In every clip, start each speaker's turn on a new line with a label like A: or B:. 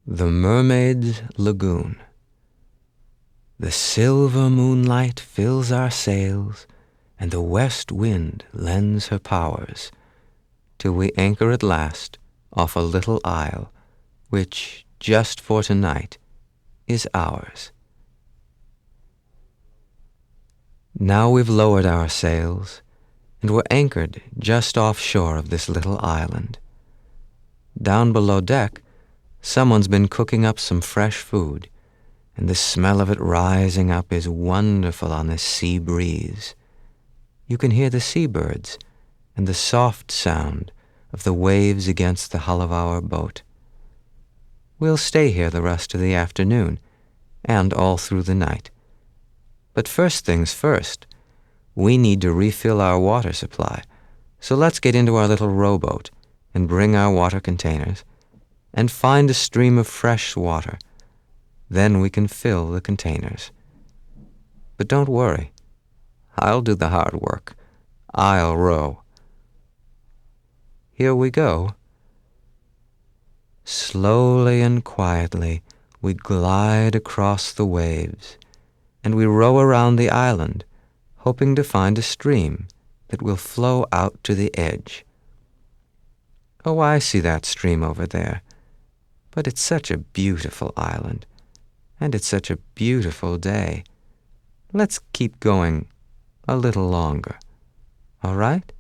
A: The Mermaids' Lagoon. The silver moonlight fills our sails, and the west wind lends her powers, till we anchor at last off a little isle, which, just for tonight, is ours. Now we've lowered our sails, and we're anchored just offshore of this little island. Down below deck, someone's been cooking up some fresh food, and the smell of it rising up is wonderful on this sea breeze. You can hear the seabirds and the soft sound of the waves against the hull of our boat. We'll stay here the rest of the afternoon and all through the night. But first things first, we need to refill our water supply, so let's get into our little rowboat and bring our water containers and find a stream of fresh water. Then we can fill the containers. But don't worry, I'll do the hard work. I'll row. Here we go. Slowly and quietly we glide across the waves, and we row around the island, hoping to find a stream that will flow out to the edge. Oh, I see that stream over there. But it's such a beautiful island, and it's such a beautiful day. Let's keep going a little longer, all right?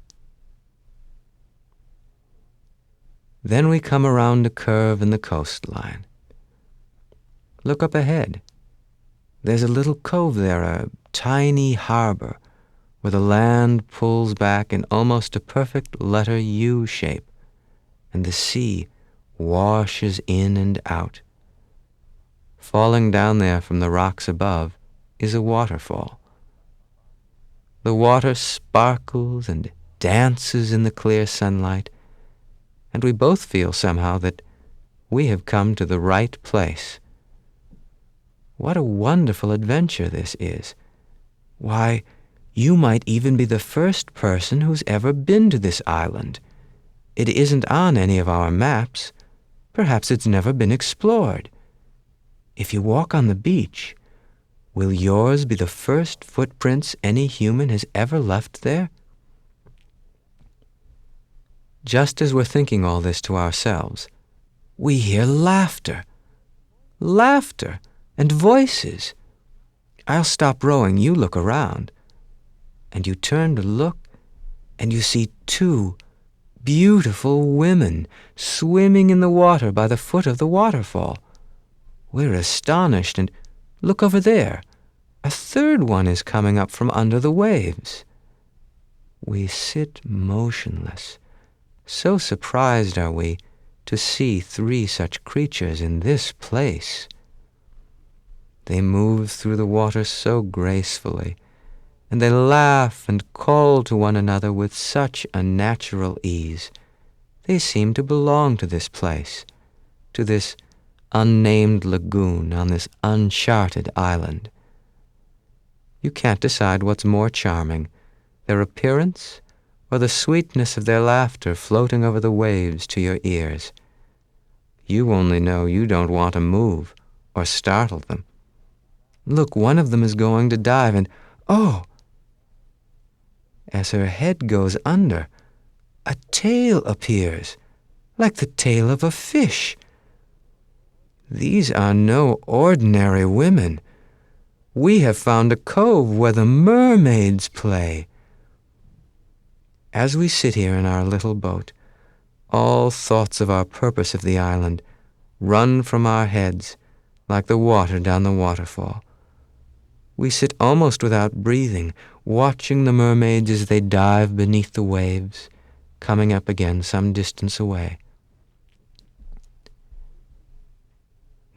A: Then we come around a curve in the coastline. Look up ahead. There's a little cove there, a tiny harbor, where the land pulls back in almost a perfect letter U shape, and the sea washes in and out. Falling down there from the rocks above is a waterfall. The water sparkles and dances in the clear sunlight, and we both feel somehow that we have come to the right place. What a wonderful adventure this is. Why, you might even be the first person who's ever been to this island. It isn't on any of our maps. Perhaps it's never been explored. If you walk on the beach, will yours be the first footprints any human has ever left there? Just as we're thinking all this to ourselves, we hear laughter. Laughter and voices. I'll stop rowing, you look around. And you turn to look, and you see two beautiful women swimming in the water by the foot of the waterfall. We're astonished, and look over there. A third one is coming up from under the waves. We sit motionless. So surprised are we to see three such creatures in this place. They move through the water so gracefully, and they laugh and call to one another with such a natural ease. They seem to belong to this place, to this unnamed lagoon on this uncharted island. You can't decide what's more charming, their appearance or the sweetness of their laughter floating over the waves to your ears. You only know you don't want to move or startle them. Look, one of them is going to dive, and oh! As her head goes under, a tail appears, like the tail of a fish. These are no ordinary women. We have found a cove where the mermaids play. As we sit here in our little boat, all thoughts of our purpose of the island run from our heads like the water down the waterfall. We sit almost without breathing, watching the mermaids as they dive beneath the waves, coming up again some distance away.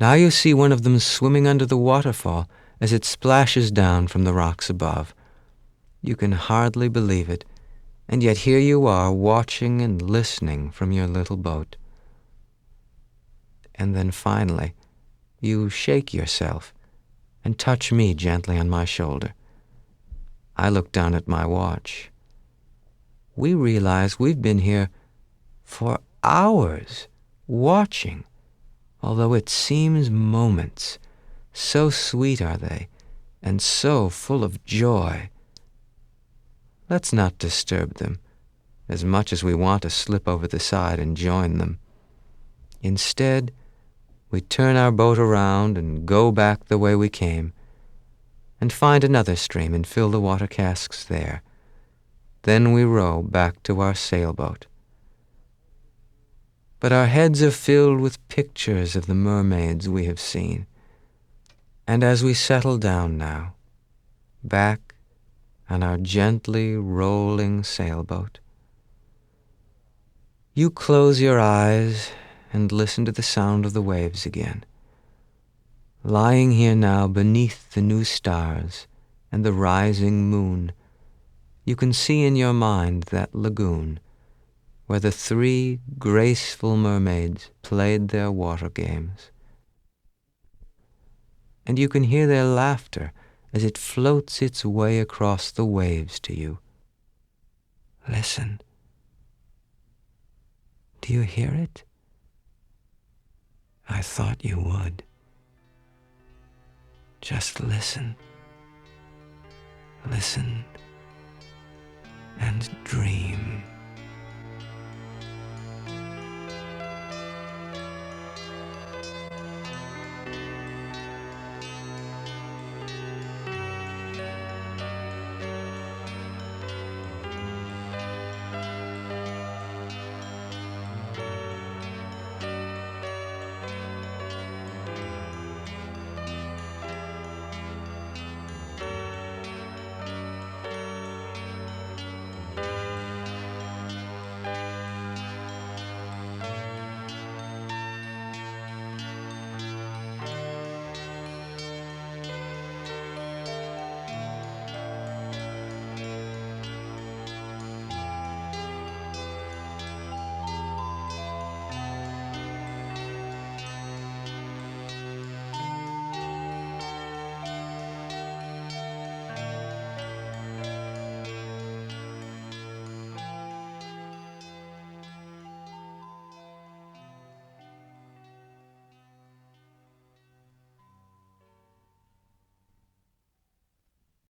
A: Now you see one of them swimming under the waterfall as it splashes down from the rocks above. You can hardly believe it, and yet here you are watching and listening from your little boat. And then finally, you shake yourself and touch me gently on my shoulder. I look down at my watch. We realize we've been here for hours, watching, although it seems moments. So sweet are they, and so full of joy. Let's not disturb them, as much as we want to slip over the side and join them. Instead, we turn our boat around and go back the way we came, and find another stream and fill the water casks there. Then we row back to our sailboat. But our heads are filled with pictures of the mermaids we have seen. And as we settle down now, back on our gently rolling sailboat, you close your eyes and listen to the sound of the waves again. Lying here now beneath the new stars and the rising moon, you can see in your mind that lagoon where the 3 graceful mermaids played their water games. And you can hear their laughter as it floats its way across the waves to you. Listen. Do you hear it? I thought you would. Just listen. Listen and dream.